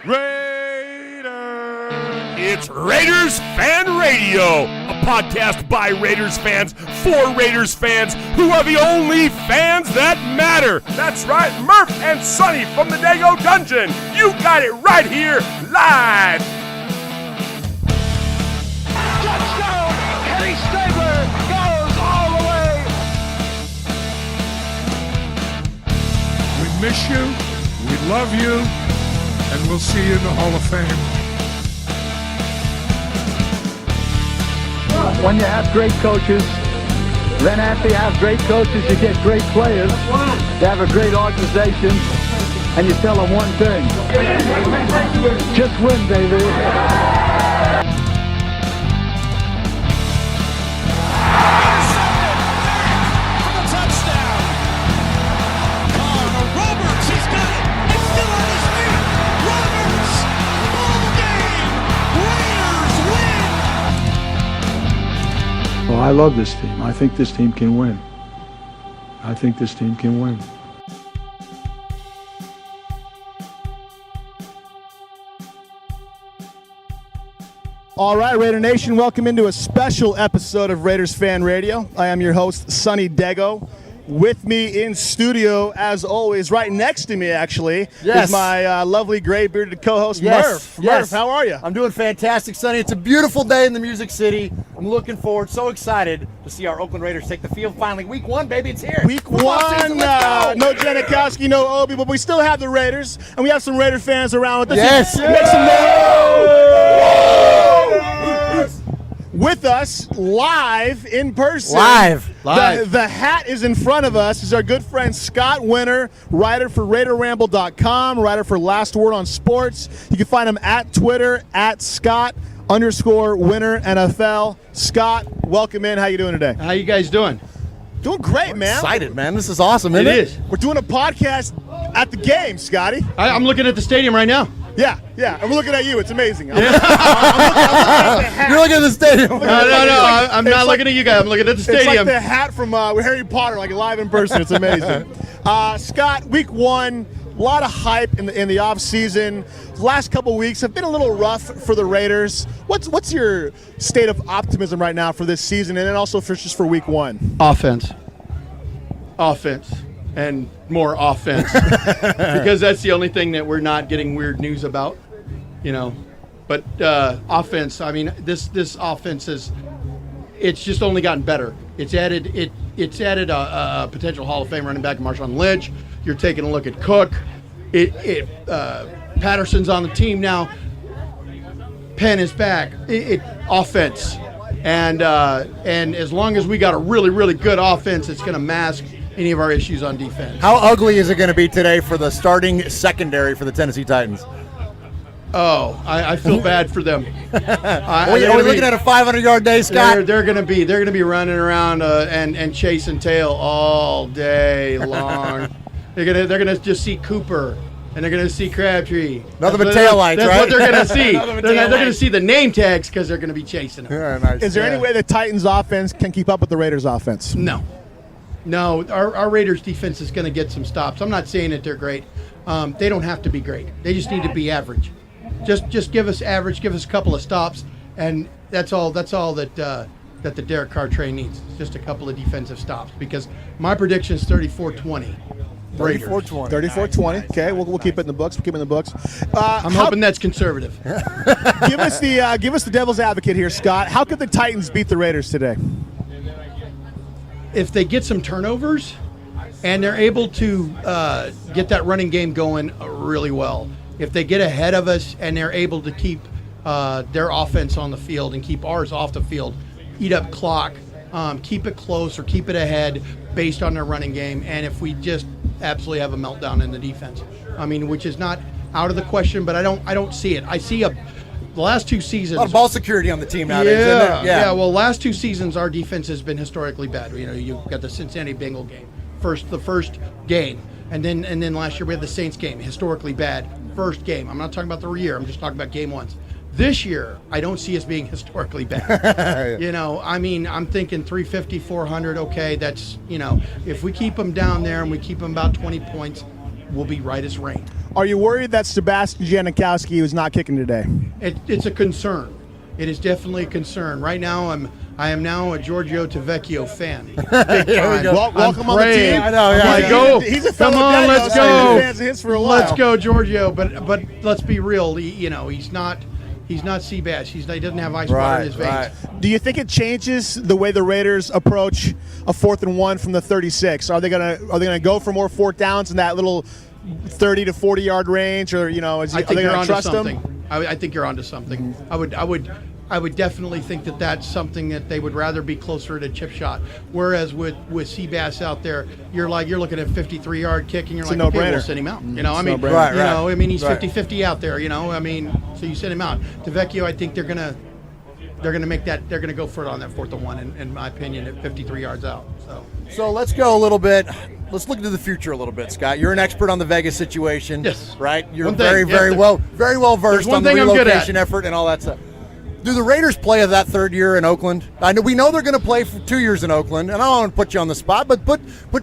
Raider! It's Raiders Fan Radio, a podcast by Raiders fans for Raiders fans who are the only fans that matter. That's right, Murf and Sonny from the Dago Dungeon. You got it right here, live. Touchdown! Kenny Stabler goes all the way. We miss you, we love you, and we'll see you in the Hall of Fame. When you have great coaches, then after you have great coaches, you get great players. You have a great organization, and you tell them one thing. Just win, baby. Well, I love this team. I think this team can win. I think this team can win. All right, Raider Nation, welcome into a special episode of Raiders Fan Radio. I am your host, Sonny Dago. With me in studio, as always, right next to me, actually, is my lovely gray-bearded co-host, Murf. Yes. Murf, how are you? I'm doing fantastic, Sonny. It's a beautiful day in the Music City. I'm looking forward, so excited to see our Oakland Raiders take the field finally. Week 1, baby, it's here. Week 1, no Janikowski, no Obi, but we still have the Raiders, and we have some Raider fans around with us. Yes. Make some noise. With us, live in person. Live. The hat is in front of us. Is our good friend Scott Winter, writer for RaiderRamble.com, writer for Last Word on Sports. You can find him at Twitter, at Scott_Winter NFL. Scott, welcome in. How you doing today? How you guys doing? Doing great, man. Excited, man. This is awesome, isn't It is. We're doing a podcast at the game, Scotty. I'm looking at the stadium right now. Yeah, and we're looking at you. It's amazing. I'm You're looking at the stadium. No, I'm not looking at you guys. I'm looking at the It's like stadium. the hat from Harry Potter, like live in person. It's amazing. Scott, week 1, a lot of hype in the off season. The last couple weeks have been a little rough for the Raiders. What's your state of optimism right now for this season, and then also just for week 1? Offense, and more offense, because that's the only thing that we're not getting weird news about, But offense. I mean, this offense it's just only gotten better. It's added a potential Hall of Fame running back, Marshawn Lynch. You're taking a look at Cook. Patterson's on the team now. Penn is back. Offense, and as long as we got a really, really good offense, it's going to mask any of our issues on defense. How ugly is it going to be today for the starting secondary for the Tennessee Titans? Oh, I feel bad for them. Are we looking at a 500-yard day, Scott? They're going to be running around and chasing tail all day long. they're gonna just see Cooper. And they're going to see Crabtree. Nothing but tail lights, right? That's what they're going to see. They're going to see the name tags because they're going to be chasing them. Yeah, nice. Is there any way the Titans' offense can keep up with the Raiders' offense? No, our Raiders' defense is going to get some stops. I'm not saying that they're great. They don't have to be great. They just need to be average. Just give us average. Give us a couple of stops, and that's all that the Derek Carr train needs. Just a couple of defensive stops. Because my prediction is 34-20. 34-20. 34-20. Okay, we'll keep it in the books. I'm hoping that's conservative. Give us the devil's advocate here, Scott. How could the Titans beat the Raiders today? If they get some turnovers and they're able to get that running game going really well, if they get ahead of us and they're able to keep their offense on the field and keep ours off the field, eat up clock, keep it close or keep it ahead based on their running game, and if we just absolutely have a meltdown in the defense, which is not out of the question, but I don't see it. I see the last 2 seasons. A lot of ball security on the team nowadays, isn't there? Yeah. Well, last 2 seasons our defense has been historically bad. You've got the Cincinnati Bengal game, the first game, and then last year we had the Saints game, historically bad first game. I'm not talking about the year. I'm just talking about game 1s. This year, I don't see us being historically bad. I'm thinking 350, 400. Okay, that's if we keep them down there and we keep them about 20 points, we'll be right as rain. Are you worried that Sebastian Janikowski was not kicking today? It's a concern. It is definitely a concern. Right now, I am now a Giorgio Tavecchio fan. Big time. Welcome on the team. I know. Yeah, Like, go. He's a Come fellow on, guy, let's though, so go. he's been fans of his for a while. Let's go, Giorgio. But let's be real. He's not Zbach. He doesn't have ice water in his veins. Do you think it changes the way the Raiders approach a 4th and 1 from the 36? Are they gonna go for more 4th downs in that little 30 to 40 yard range, or are they going to trust them? I think you're onto something. I would definitely think that that's something that they would rather be closer to chip shot. Whereas with Seabass out there, you're looking at 53-yard kick, and you're like, okay, we'll send him out. He's 50-50 out there. So you send him out. Tavecchio, I think they're gonna make that. They're gonna go for it on that 4th and 1, in my opinion, at 53 yards out. So let's go a little bit. Let's look into the future a little bit, Scott. You're an expert on the Vegas situation. Yes. Right? You're very well versed on the relocation effort and all that stuff. Do the Raiders play that 3rd year in Oakland? We know they're going to play for 2 years in Oakland, and I don't want to put you on the spot, but put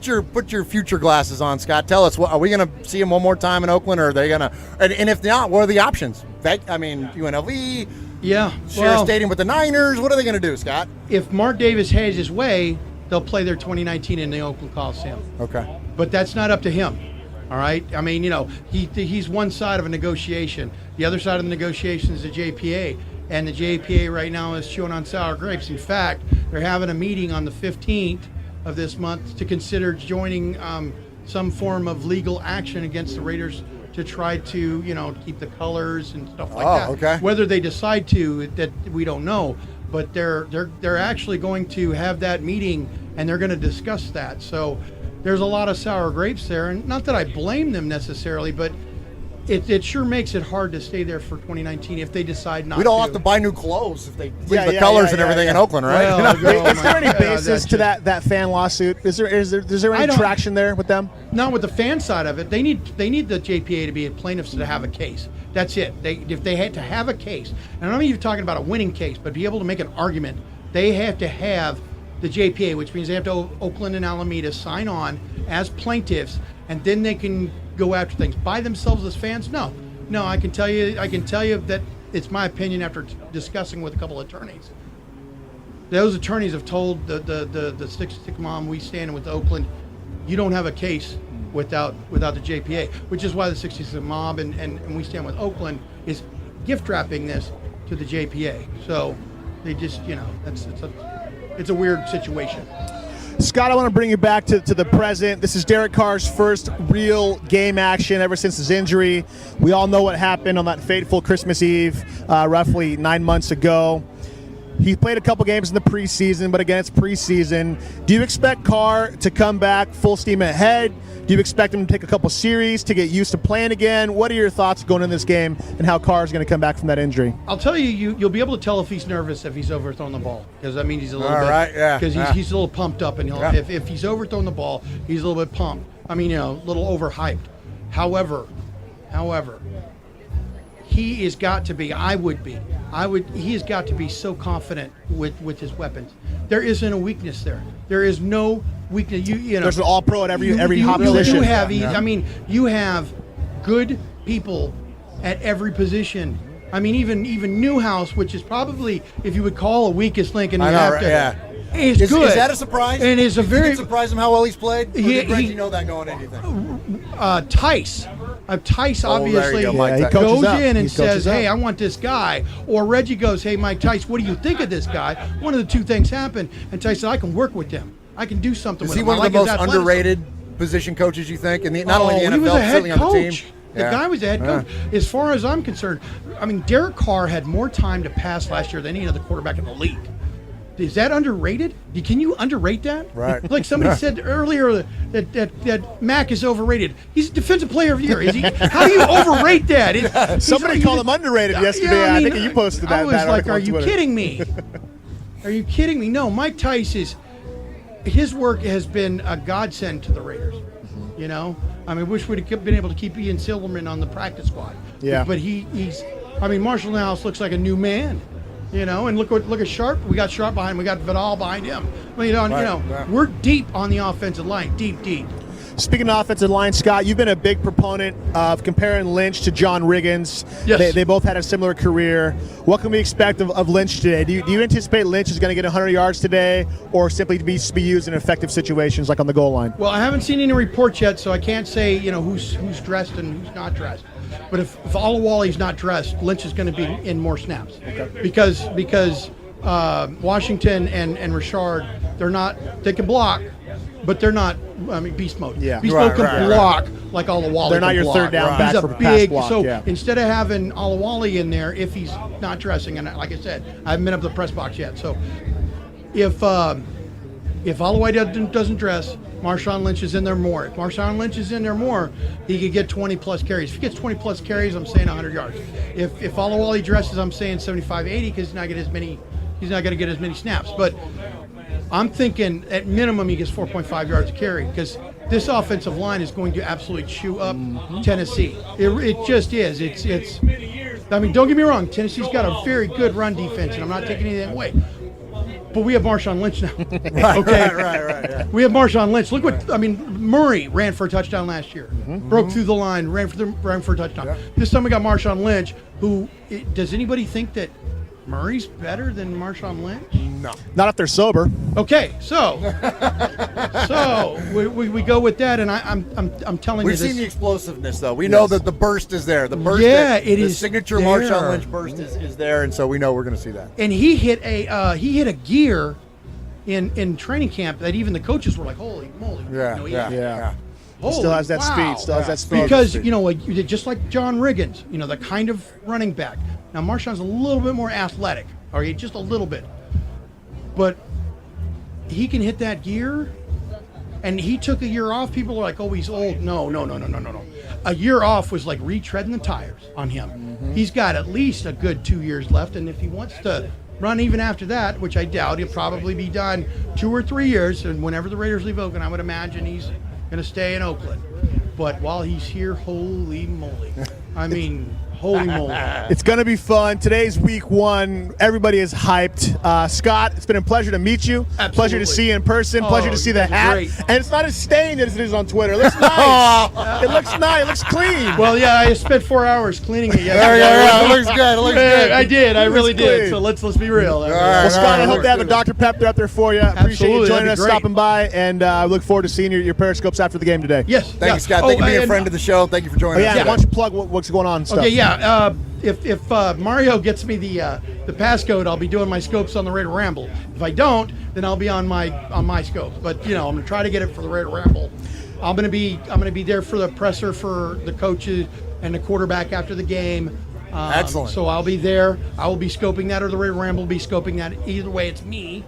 your future glasses on, Scott. Tell us, are we going to see him one more time in Oakland, or are they going to? And if not, what are the options? UNLV. Yeah. Share a stadium with the Niners. What are they going to do, Scott? If Mark Davis has his way, they'll play their 2019 in the Oakland Coliseum. Okay. But that's not up to him. All right. He's one side of a negotiation. The other side of the negotiation is the JPA. And the JPA right now is chewing on sour grapes. In fact, they're having a meeting on the 15th of this month to consider joining some form of legal action against the Raiders to try to, keep the colors and stuff like that. Okay. Whether they decide to, that we don't know. But they're actually going to have that meeting, and they're going to discuss that. So there's a lot of sour grapes there, and not that I blame them necessarily, but it sure makes it hard to stay there for 2019 if they decide not to. We'd all have to buy new clothes if they leave the colors and everything in Oakland, right? Well, is there any basis to that fan lawsuit? Is there any traction there with them? Not with the fan side of it. They need the JPA to be plaintiffs to have a case. That's it. If they had to have a case, and I'm not even talking about a winning case, but be able to make an argument, they have to have the JPA, which means they have to Oakland and Alameda sign on as plaintiffs, and then they can go after things by themselves as fans. No, I can tell you that it's my opinion after discussing with a couple of attorneys. Those attorneys have told the stick mom we stand with Oakland, you don't have a case without the JPA, which is why the 66 mob and we stand with Oakland is gift wrapping this to the JPA. So they just it's a weird situation. Scott, I want to bring you back to the present. This is Derek Carr's first real game action ever since his injury. We all know what happened on that fateful Christmas Eve roughly 9 months ago. He played a couple games in the preseason, but again, it's preseason. Do you expect Carr to come back full steam ahead? Do you expect him to take a couple series to get used to playing again? What are your thoughts going in this game and how Carr is going to come back from that injury? I'll tell you'll be able to tell if he's nervous if he's overthrown the ball, because he's a little because he's a little pumped up, and if he's overthrown the ball, he's a little bit pumped. A little overhyped. However, he has got to be. He has got to be so confident with his weapons. There isn't a weakness there. There is no weakness. There's an all-pro at every hot position. You have good people at every position. Even Newhouse, which is probably, if you would call, a weakest link, and is good. Is that a surprise? And is a very. Did it surprise him how well he's played? Or did Reggie know that going into anything? Tice obviously goes in and says, hey, I want this guy. Or Reggie goes, hey, Mike Tice, what do you think of this guy? One of the two things happen. And Tice said, I can work with him. I can do something with him. Is he one of the most underrated position coaches, you think? Not only in the NFL, he was a head certainly on the team. coach. The guy was a head coach. As far as I'm concerned, Derek Carr had more time to pass last year than any other quarterback in the league. Is that underrated? Can you underrate that? Right. Like somebody said earlier that Mac is overrated. He's a defensive player of the year. Is he? How do you overrate that? Somebody called him underrated yesterday. I think you posted that. I was like, are you kidding me? Are you kidding me? No, Mike Tice his work has been a godsend to the Raiders. Wish we'd have been able to keep Ian Silverman on the practice squad. Yeah. But he's Marshall Nowhouse looks like a new man. And look at Sharp. We got Sharp behind him. We got Vidal behind him. We're deep on the offensive line. Deep. Speaking of offensive line, Scott, you've been a big proponent of comparing Lynch to John Riggins. Yes. They both had a similar career. What can we expect of Lynch today? Do you anticipate Lynch is going to get 100 yards today, or simply to be used in effective situations like on the goal line? Well, I haven't seen any reports yet, so I can't say who's dressed and who's not dressed. But if Alawali's not dressed, Lynch is going to be in more snaps. Okay. Because Washington and Richard, they can block, but they're not. I mean, beast mode. Yeah. Beast mode can block like Alawali. They're not your block. third down back He's for a pass big. block. So yeah. instead of having Alawali in there, if he's not dressing, and like I said, I haven't been up to the press box yet. So if Alawali doesn't dress, Marshawn Lynch is in there more. If Marshawn Lynch is in there more, he could get 20-plus carries. If he gets 20-plus carries, I'm saying 100 yards. If Alawali dresses, I'm saying 75, 80 because he's not going to get as many snaps. But I'm thinking at minimum he gets 4.5 yards a carry because this offensive line is going to absolutely chew up Tennessee. It just is. It's. I mean, don't get me wrong. Tennessee's got a very good run defense, and I'm not taking anything away. But we have Marshawn Lynch now. Okay, Right. Yeah. We have Marshawn Lynch. Look Murray ran for a touchdown last year. Broke through the line, ran for a touchdown. Yep. This time we got Marshawn Lynch. Does anybody think that Murray's better than Marshawn Lynch? No. Not if they're sober. Okay, so we go with that, and I'm telling We've you this. seen the explosiveness, though. We know that the burst is there. The burst, it the is signature there. Marshawn Lynch burst is there, and so we know we're going to see that. And he hit a gear in training camp that even the coaches were like, "Holy moly!" Yeah. Still has that Wow. speed. Still has that speed. Because just like John Riggins, the kind of running back. Now Marshawn's a little bit more athletic, okay, just a little bit, but he can hit that gear. And he took a year off. People are like, "Oh, he's old." No. A year off was like retreading the tires on him. Mm-hmm. He's got at least a good 2 years left, and if he wants to run even after that, which I doubt, he'll probably be done 2 or 3 years. And whenever the Raiders leave Oakland, I would imagine he's going to stay in Oakland. But while he's here, holy moly! I mean, holy moly! It's going to be fun. Today's week 1. Everybody is hyped. Scott, it's been a pleasure to meet you. Absolutely. Pleasure to see you in person. Pleasure to see you the guys are hat. great. And it's not as stained as it is on Twitter. It looks nice. It looks nice. It looks clean. Well, yeah, I spent 4 hours cleaning it Yeah, yesterday. it looks good. It looks good. I did. I really clean. did. So let's be real. Well, Scott, I hope looks they have a good. Dr. Pepper out there for you. Appreciate you Absolutely, joining that'd us, be great. stopping by, and I look forward to seeing your Periscopes after the game today. Yes. Thank you, Scott. Thank you for being a friend of the show. Thank you for joining us. Why don't you plug what's going on and stuff? Okay, yeah. If Mario gets me the passcode, I'll be doing my scopes on the Raider Ramble. If I don't, then I'll be on my scopes. But I'm gonna try to get it for the Raider Ramble. I'm gonna be there for the presser for the coaches and the quarterback after the game. Excellent. So I'll be there. I will be scoping that, or the Raider Ramble will be scoping that. Either way, it's me.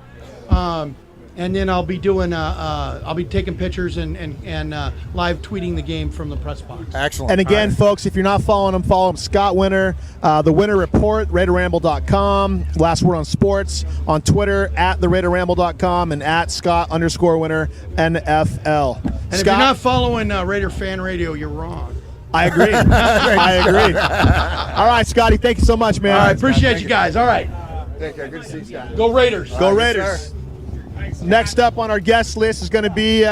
And then I'll be doing I'll be taking pictures and live tweeting the game from the press box. Excellent. And again, All right. folks, if you're not following him, follow him, Scott Winter, the Winter Report, RaiderRamble.com, Last Word on Sports, on Twitter, at TheRaiderRamble.com, and at Scott_Winter NFL. And if you're not following Raider Fan Radio, you're wrong. I agree. I agree. All right, Scotty, thank you so much, man. All right, appreciate you guys. All right. Take care. Good to see you, Scott. Go Raiders. Go Yes, Raiders. sir. Next up on our guest list is going to be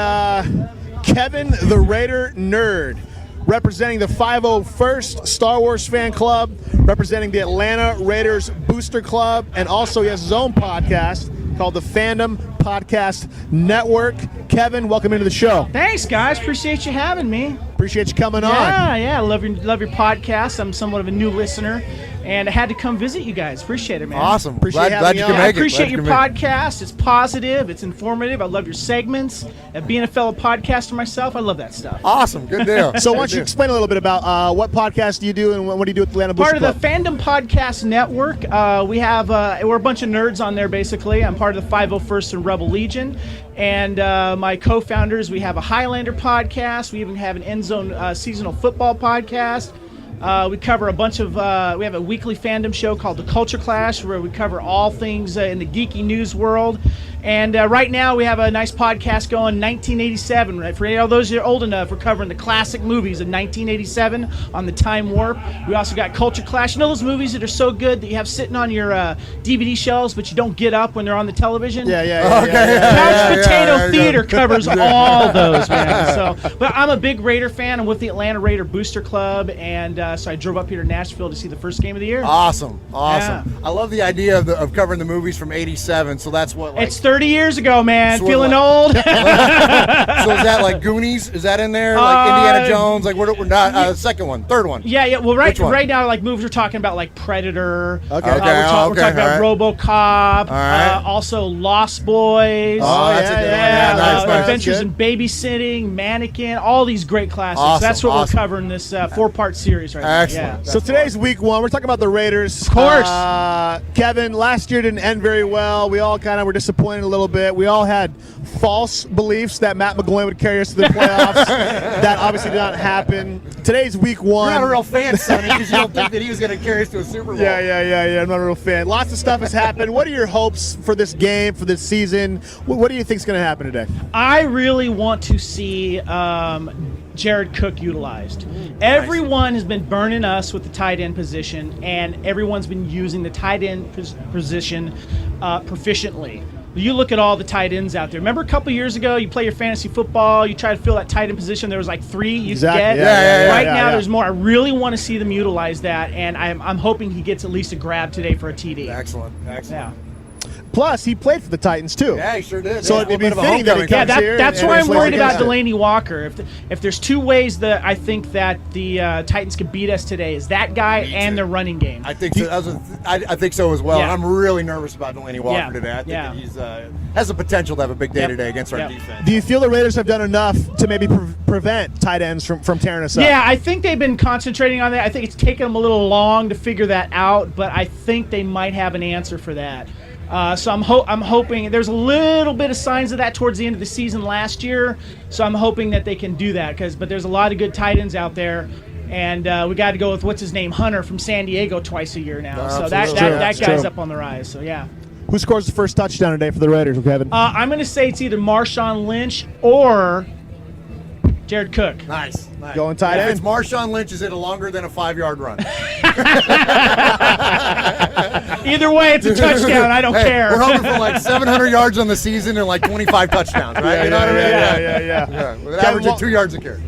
Kevin the Raider Nerd, representing the 501st Star Wars Fan Club, representing the Atlanta Raiders Booster Club, and also he has his own podcast called the Fandom Podcast Network. Kevin, welcome into the show. Thanks, guys. Appreciate you having me. Appreciate you coming on. Yeah. Love your podcast. I'm somewhat of a new listener, and I had to come visit you guys. Appreciate it, man. Awesome. Appreciate Glad having you me could on. I make it. appreciate Glad your you could make it. podcast. It's positive. It's informative. I love your segments. And being a fellow podcaster myself, I love that stuff. Awesome. Good deal. So why don't you explain a little bit about what podcast do you do and what do you do at the Atlanta Booster Part of Club? the Fandom Podcast Network. We're a bunch of nerds on there, basically. I'm part of the 501st and Rebel Legion. And my co-founders, we have a Highlander podcast. We even have an End Zone seasonal football podcast. We cover a bunch of, we have a weekly fandom show called The Culture Clash, where we cover all things in the geeky news world. And right now we have a nice podcast going, 1987. Right? For all those who are old enough, we're covering the classic movies of 1987 on the Time Warp. We also got Culture Clash. You know those movies that are so good that you have sitting on your DVD shelves, but you don't get up when they're on the television? Couch Potato Theater covers all those, man. So, but I'm a big Raider fan. I'm with the Atlanta Raider Booster Club, and so I drove up here to Nashville to see the first game of the year. Awesome. Yeah. I love the idea of covering the movies from '87. So that's what. Like, it's 30 years ago, man. So Feeling like, old. So is that like Goonies? Is that in there? Like Indiana Jones? Like we're not second one, third one. Yeah. Well, right now, like movies we're talking about, like Predator. Okay. We're talking about RoboCop. Right. Also Lost Boys. Oh, that's a good one. Yeah, nice. Adventures in Babysitting, Mannequin. All these great classics. Awesome, That's what we're covering this 4-part series right now. Excellent. Yeah. So today's week 1. We're talking about the Raiders. Of course. Kevin, last year didn't end very well. We all kind of were disappointed a little bit. We all had false beliefs that Matt McGloin would carry us to the playoffs. That obviously did not happen. Today's week 1. You're not a real fan, Sonny, because you don't think that he was going to carry us to a Super Bowl. Yeah. I'm not a real fan. Lots of stuff has happened. What are your hopes for this game, for this season? What do you think is going to happen today? I really want to see Jared Cook utilized. Everyone has been burning us with the tight end position, and everyone's been using the tight end position proficiently. You look at all the tight ends out there. Remember a couple years ago, you play your fantasy football, you try to fill that tight end position, there was like 3 you could get. Right now, there's more. I really want to see them utilize that, and I'm hoping he gets at least a grab today for a TD. Excellent. Yeah. Plus, he played for the Titans, too. Yeah, he sure did. So it'd be fitting that he comes here. That's why I'm worried about Delaney Walker. If there's 2 ways that I think that the Titans could beat us today, is that guy and their running game. I think so. I think so as well. Yeah. I'm really nervous about Delaney Walker today. I think that he's has the potential to have a big day today against our defense. Do you feel the Raiders have done enough to maybe prevent tight ends from tearing us up? Yeah, I think they've been concentrating on that. I think it's taken them a little long to figure that out, but I think they might have an answer for that. So I'm hoping there's a little bit of signs of that towards the end of the season last year. So I'm hoping that they can do that but there's a lot of good tight ends out there, and we got to go with what's his name, Hunter from San Diego twice a year now. So that guy's up on the rise. So yeah. Who scores the first touchdown today for the Raiders, Kevin? I'm going to say it's either Marshawn Lynch or Jared Cook. Nice. Going tight end. If it's Marshawn Lynch, is it a longer than a 5-yard run? Either way, it's a touchdown. I don't care. We're hoping for like 700 yards on the season and like 25 touchdowns, right? Yeah. With an average of 2 yards a carry.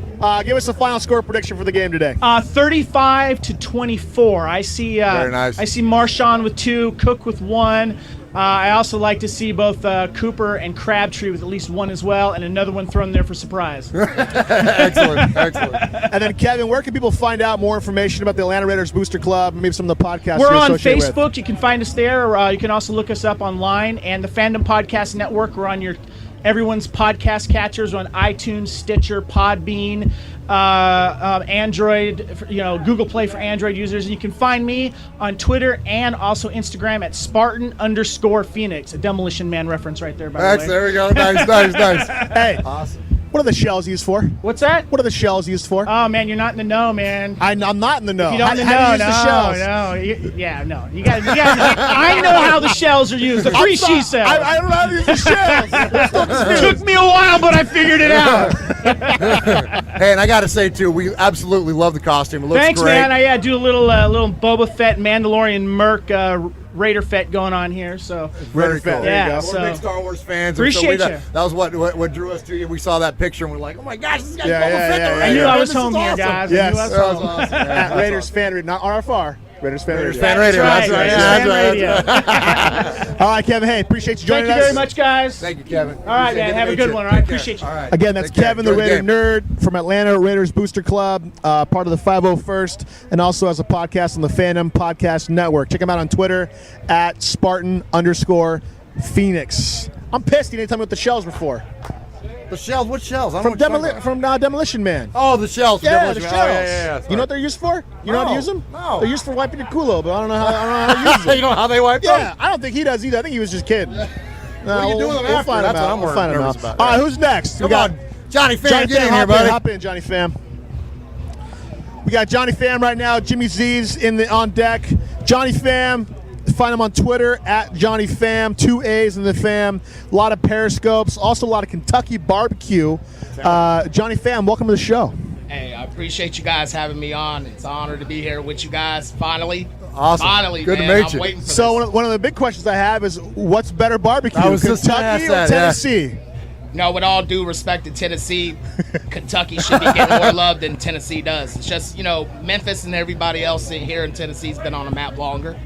Give us a final score prediction for the game today. 35-24. I see. Very nice. I see Marshawn with 2, Cook with 1. I also like to see both Cooper and Crabtree with at least 1 as well, and another one thrown there for surprise. Excellent. And then, Kevin, where can people find out more information about the Atlanta Raiders Booster Club, maybe some of the podcasts We're you're on associated Facebook. with? You can find us there. Or, you can also look us up online. And the Fandom Podcast Network, we're on everyone's podcast catchers. We're on iTunes, Stitcher, Podbean, Android, Google Play for Android users. And you can find me on Twitter and also Instagram at Spartan_Phoenix. A Demolition Man reference right there, by the way. There we go. Nice. Hey, awesome. What are the shells used for? What's that? What are the shells used for? Oh, man, you're not in the know, man. I'm not in the know. If you don't How do you use the shells? No. You got. I know how the shells are used. The free she cells. I don't know how to use the shells. It took me a while, but I figured it out. Hey, and I got to say, too, we absolutely love the costume. It looks Thanks, great. man. I do a little Boba Fett, Mandalorian, Murf, Raider Fett going on here. So Very cool. Yeah, we're big Star Wars fans. Appreciate you. That was what drew us to you. We saw that picture and we're like, oh my gosh, this guy's Boba Fett. I knew I was home here, guys. Yes. I knew I was home. Awesome. At Raiders Fan Radio, not RFR. Raiders Fan Radio. Fan Radio. That's right. That's right. All right, Kevin. Hey, appreciate you joining us. Thank you very much, guys. Thank you, Kevin. All right, man. Have a good one. All right, appreciate you. All right. Again, that's Kevin, the Raider Nerd from Atlanta Raiders Booster Club, part of the 501st, and also has a podcast on the Fandom Podcast Network. Check him out on Twitter at Spartan_Phoenix. I'm pissed he didn't tell me what the shells were for. The shells? What shells? From Demolition Man. Oh, the shells. Yeah, the shells. Yeah. You know what they're used for? You know how to use them? No. They're used for wiping your culo, but I don't know how to use them. You know how they wipe them? Yeah, I don't think he does either. I think he was just kidding. What do you do with them after? Find That's him out. what I'm nervous about. All right, who's next? Come on. Johnny Faam, get in here, buddy. Hop in, Johnny Faam. We got Johnny Faam right now. Jimmy Z's on deck. Johnny Faam. Find him on Twitter at Johnny Faam. 2 A's in the Fam. A lot of Periscopes. Also a lot of Kentucky barbecue. Johnny Faam, welcome to the show. Hey, I appreciate you guys having me on. It's an honor to be here with you guys. Finally. Awesome. Finally, good man. to meet you. I'm waiting for So this. one of the big questions I have is, what's better barbecue, I was just gonna Kentucky ask or that, Tennessee? No, with all due respect to Tennessee, Kentucky should be getting more love than Tennessee does. It's just, Memphis and everybody else here in Tennessee's been on the map longer.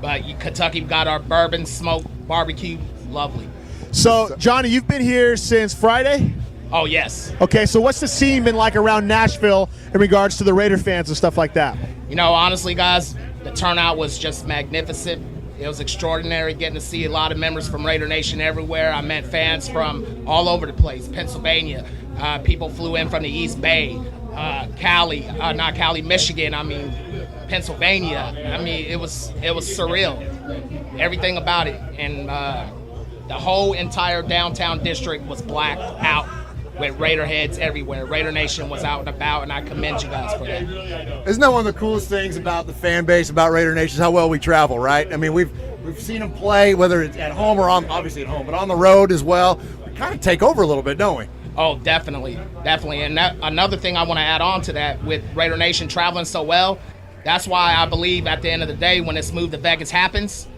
But Kentucky got our bourbon, smoke, barbecue. Lovely. So, Johnny, you've been here since Friday? Oh, yes. Okay, so what's the scene been like around Nashville in regards to the Raider fans and stuff like that? Honestly, guys, the turnout was just magnificent. It was extraordinary getting to see a lot of members from Raider Nation everywhere. I met fans from all over the place, Pennsylvania. People flew in from the East Bay, Michigan. Pennsylvania. It was surreal. Everything about it. And the whole entire downtown district was blacked out with Raider heads everywhere. Raider Nation was out and about, and I commend you guys for that. Isn't that one of the coolest things about the fan base, about Raider Nation, is how well we travel, right? We've seen them play, whether it's at home or obviously at home, but on the road as well. We kind of take over a little bit, don't we? Oh, definitely. And another thing I want to add on to that, with Raider Nation traveling so well, that's why I believe at the end of the day, when this move to Vegas happens,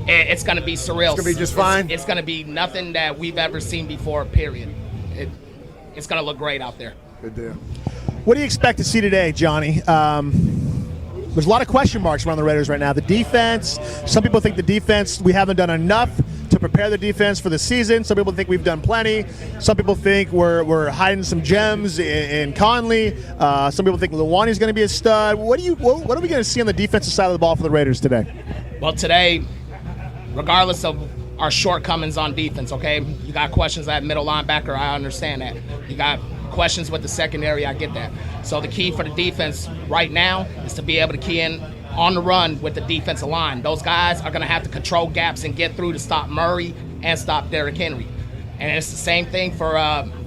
it's going to be surreal. It's going to be just fine? It's going to be nothing that we've ever seen before, period. It's going to look great out there. Good deal. What do you expect to see today, Johnny? There's a lot of question marks around the Raiders right now. The defense, some people think the defense, we haven't done enough to prepare the defense for the season. Some people think we've done plenty. Some people think we're hiding some gems in Conley. Some people think Lawani's going to be a stud. What are we going to see on the defensive side of the ball for the Raiders today? Well, today, regardless of our shortcomings on defense, okay? You got questions at middle linebacker, I understand that. You got questions with the secondary, I get that. So the key for the defense right now is to be able to key in on the run with the defensive line. Those guys are going to have to control gaps and get through to stop Murray and stop Derrick Henry. And it's the same thing for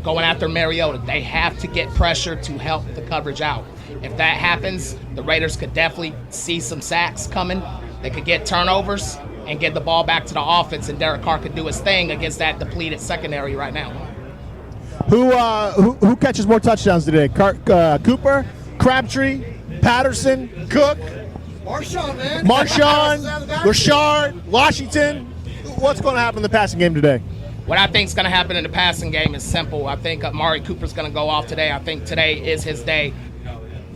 going after Mariota. They have to get pressure to help the coverage out. If that happens, the Raiders could definitely see some sacks coming. They could get turnovers and get the ball back to the offense, and Derek Carr could do his thing against that depleted secondary right now. Who catches more touchdowns today? Cooper, Crabtree, Patterson, Cook, Marshawn, Rashard, Washington. What's going to happen in the passing game today? What I think is going to happen in the passing game is simple. I think Amari Cooper's going to go off today. I think today is his day.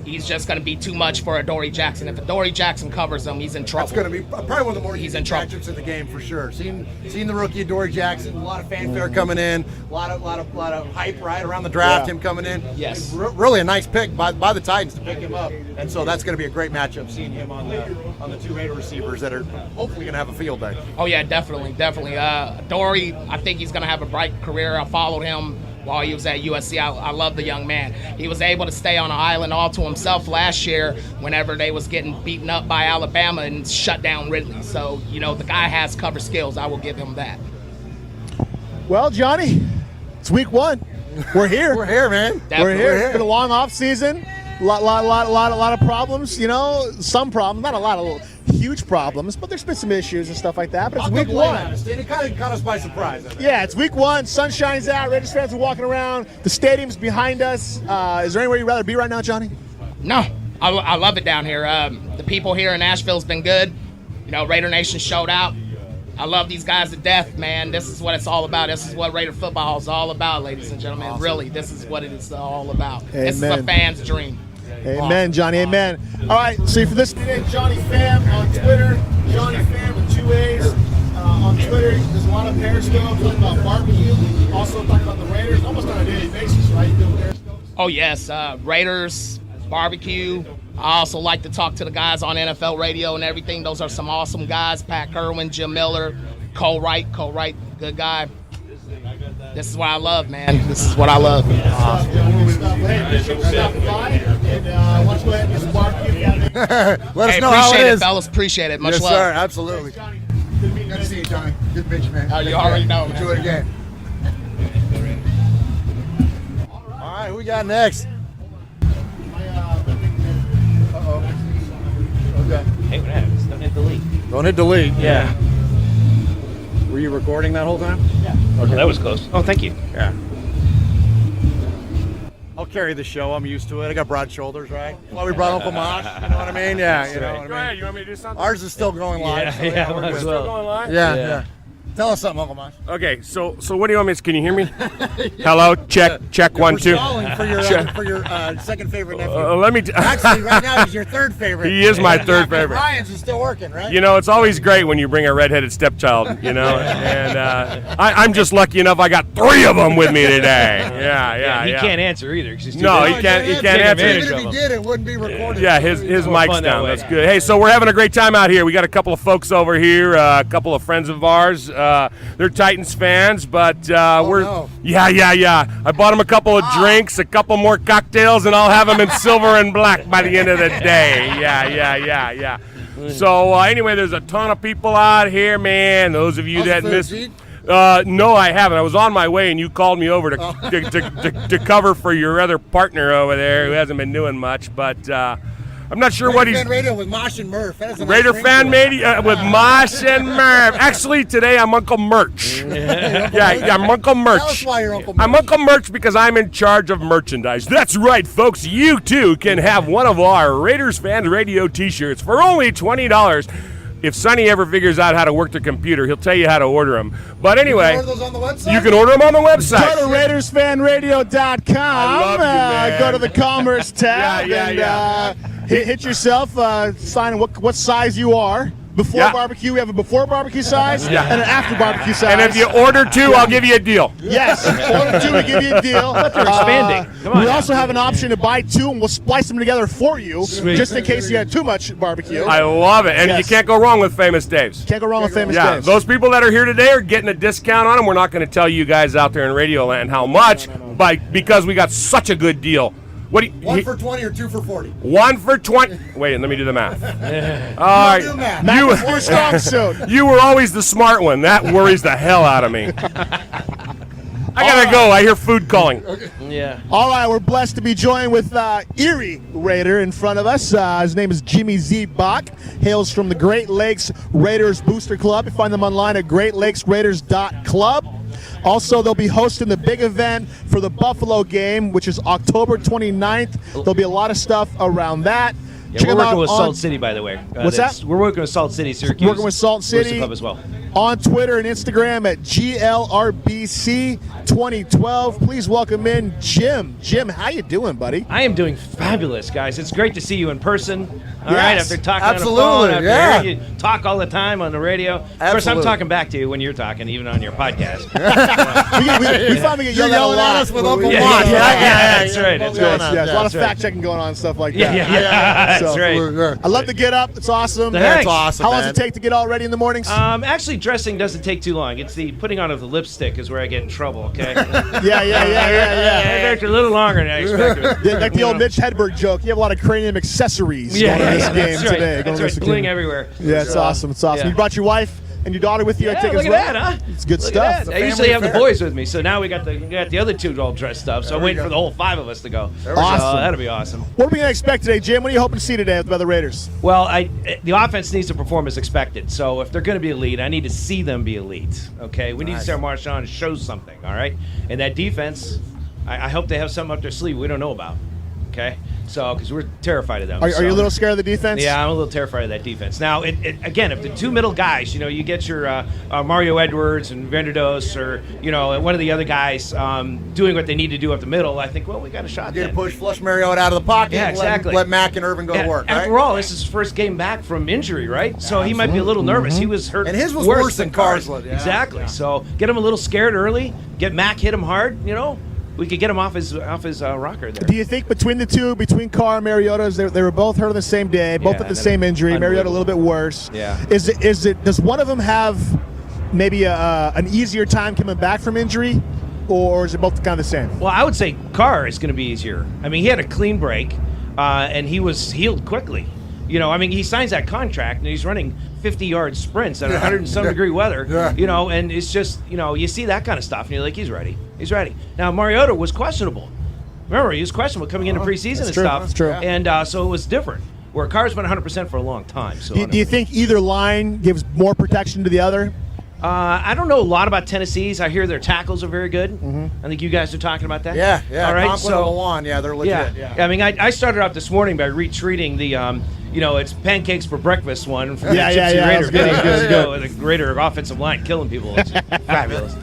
He's just going to be too much for Adoree Jackson. If Adoree Jackson covers him, he's in trouble. That's going to be probably one of the more in trouble matchups of the game for sure. Seen the rookie Adoree Jackson, a lot of fanfare coming in, a lot of hype right around the draft. Yeah. Him coming in. Yes, really a nice pick by the Titans to pick him up, and so that's going to be a great matchup. Seeing him on the two Raider receivers that are hopefully going to have a field day. Oh yeah, definitely. Adoree, I think he's going to have a bright career. I followed him while he was at USC. I love the young man. He was able to stay on an island all to himself last year whenever they was getting beaten up by Alabama and shut down Ridley. So, the guy has cover skills. I will give him that. Well, Johnny, it's week 1. We're here. We're here, man. We're here. It's been a long off season. A lot of problems. Some problems, not a lot of huge problems, but there's been some issues and stuff like that. But it's week 1. It kind of caught us by surprise. Yeah, it's week 1. Sun shines out. Raiders fans are walking around. The stadium's behind us. Is there anywhere you'd rather be right now, Johnny? No, I love it down here. The people here in Nashville's been good. Raider Nation showed out. I love these guys to death, man. This is what it's all about. This is what Raider football is all about, ladies and gentlemen. Awesome. Really, this is what it is all about. Amen. This is a fan's dream. Amen, Johnny. Amen. All right, so for this today, Johnny Faam on Twitter. Johnny Faam with 2 A's on Twitter. There's a lot of Periscope talking about barbecue. Also talking about the Raiders, almost on a daily basis, right? You do Periscopes? Oh yes, Raiders, barbecue. I also like to talk to the guys on NFL radio and everything. Those are some awesome guys. Pat Kerwin, Jim Miller, Cole Wright, good guy. This is what I love, man. This is what I love. Hey, appreciate you stopping by. And why don't you go ahead and get some barbecue? Let us know how it appreciate is. Fellas. Appreciate it. Much yes, love. sir. Absolutely. Good to see you, Johnny. Good to meet you, man. Oh, you already know, man. Enjoy it again. All right, who we got next? Okay. Hey, what happens? Don't hit delete. Don't hit delete. Yeah. Were you recording that whole time? Yeah. Okay. That was close. Oh, thank you. Yeah. I'll carry the show. I'm used to it. I got broad shoulders, right? Well, we brought Uncle Mosh. You know what I mean? Yeah. You know what I mean? Go ahead. You want me to do something? Ours is still going live. Yeah, so yeah, we're might good. as well. Still going live? Yeah. Tell us something, Uncle Mosh. Okay, so what do you want me to? Can you hear me? Hello, check, 1, 2. We're stalling for your second favorite nephew. Let me. Actually, right now he's your third favorite. He is my third favorite. Ryan's is still working, right? You know, it's always great when you bring a redheaded stepchild. You know, and I'm just lucky enough I got 3 of them with me today. Yeah. He can't answer either. 'Cause he's too No, busy. he can't Take answer. advantage Even of if he him. did, it wouldn't be recorded. Yeah, his More mic's fun that down. way. That's good. Hey, so we're having a great time out here. We got a couple of folks over here, a couple of friends of ours. They're Titans fans, but we're no. Yeah. I bought them a couple of drinks, a couple more cocktails, and I'll have them in silver and black by the end of the day. Yeah. So anyway, there's a ton of people out here, man. Those of you that missed. No, I haven't. I was on my way, and you called me over to cover for your other partner over there who hasn't been doing much, but. I'm not sure what he's. Fan Radio with Mosh and Murf. That is a nice Raider ring fan to it. radio with Mosh and Murf. Actually, today I'm Uncle Merch. Yeah, I'm Uncle Merch. Tell us why you're Uncle I'm Merch. Uncle Merch because I'm in charge of merchandise. That's right, folks. You too can have one of our Raiders Fans Radio T-shirts for only $20. If Sonny ever figures out how to work the computer, he'll tell you how to order them. But anyway, Order those on the website? you can order them on the website. Go to RaidersFanRadio.com. I love you, man. Go to the Commerce tab Yeah. and hit yourself. Sign what size you are. Before Yeah. barbecue, we have a before barbecue size and an after barbecue size. And if you order 2, I'll give you a deal. Yes, order 2, we give you a deal. They're expanding. Come on We now. also have an option to buy 2, and we'll splice them together for you, just in case you had too much barbecue. I love it. And Yes. you can't go wrong with Famous Dave's. Can't go wrong with Famous Yeah, Dave's. those people that are here today are getting a discount on them. We're not going to tell you guys out there in Radio Land how much, because we got such a good deal. What do you, 1 for 20 or 2 for 40? 1 for 20. Wait, let me do the math. All right. Do math. Matt You, is more strong suit. you were always the smart one. That worries the hell out of me. I gotta go. I hear food calling. Yeah. All right, we're blessed to be joined with Erie Raider in front of us. His name is Jimmy Zbach. Hails from the Great Lakes Raiders Booster Club. You find them online at greatlakesraiders.club. Also, they'll be hosting the big event for the Buffalo game, which is October 29th. There'll be a lot of stuff around that. Yeah, Check we're them out working with on- Salt City, by the way. What's that? We're working with Salt City, Syracuse. Working with Salt Booster City. Club as well. On Twitter and Instagram at GLRBC2012. Please welcome in Jim. Jim, how you doing, buddy? I am doing fabulous, guys. It's great to see you in person. All Yes. right, after talking Absolutely, on the phone, after yeah. hearing you talk all the time on the radio. Of course, I'm Absolutely. talking back to you when you're talking, even on your podcast. We finally get You're yelled at a yelling lot. at us with when we- Uncle yeah, Mosh. that's right. That's Yes, right. yes. A lot of That's right. fact checking going on and stuff like Yeah, that. that's So, right. I love to get up. It's awesome. Thanks. That's awesome, How long man. does it take to get all ready in the mornings? Actually, dressing doesn't take too long. It's the putting on of the lipstick is where I get in trouble, okay? Yeah. It takes a little longer than I expected. Yeah, like the old Mitch Hedberg joke. You have a lot of cranium accessories Yeah, going to this yeah, game that's right. today. That's Going to right. this Bling game. everywhere. Yeah, it's So, awesome. It's awesome. yeah. You brought your wife and your daughter with you, I Yeah, think, look as at well. that, huh? It's good Look stuff. at that. I usually have the boys with me, so now we got the other 2 all dressed up. So I'm waiting for the whole 5 of us to go. Awesome. So that'll be awesome. What are we going to expect today, Jim? What are you hoping to see today by the Raiders? Well, the offense needs to perform as expected. So if they're going to be elite, I need to see them be elite. Okay, we need to start marching on and show something. All right, and that defense, I hope they have something up their sleeve we don't know about. Okay, so because we're terrified of them. Are you a little scared of the defense? Yeah, I'm a little terrified of that defense. Now, again, if the 2 middle guys, you get your Mario Edwards and Vanderdoes, or one of the other guys doing what they need to do up the middle, I think, well, we got a shot. Get a then. push, flush Mariota out of the pocket. Yeah, and exactly. Let Mack and Irvin go to work. After right? all, this is his first game back from injury, right? So he might be a little nervous. He was hurt, And his was worse than Carsland. Yeah. Exactly. So get him a little scared early. Get Mack, hit him hard. We could get him off his rocker there. Do you think between the two, between Carr and Mariota, they were both hurt on the same day, both Yeah, with the and same injury? Mariota a little bit worse. Yeah. Is it? Does one of them have maybe an easier time coming back from injury, or is it both kind of the same? Well, I would say Carr is going to be easier. I mean, he had a clean break, and he was healed quickly. He signs that contract, and he's running 50-yard sprints at 100 and some degree weather. Yeah. And it's just, you see that kind of stuff, and you're like, he's ready. He's ready. Now, Mariota was questionable. Remember, he was questionable coming into preseason and true. stuff. That's true. And so it was different. where Carr's been 100% for a long time. So Do you think either line gives more protection to the other? I don't know a lot about Tennessee's. I hear their tackles are very good. I think you guys are talking about that. Yeah. All right, Conklin and Lawan, yeah, they're legit. Yeah. I mean, I started out this morning by retweeting the, it's pancakes for breakfast one from the Gypsy Raider video. The Raider offensive line killing people. It's fabulous.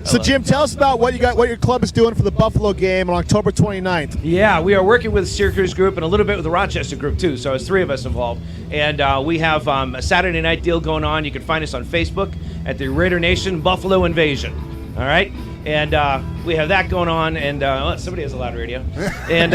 So, Jim, tell us about what your club is doing for the Buffalo game on October 29th. Yeah, we are working with the Syracuse group and a little bit with the Rochester group, too. So it's 3 of us involved. And we have a Saturday night deal going on. You can find us on Facebook at the Raider Nation Buffalo Invasion. All right? And we have that going on. And somebody has a loud radio. And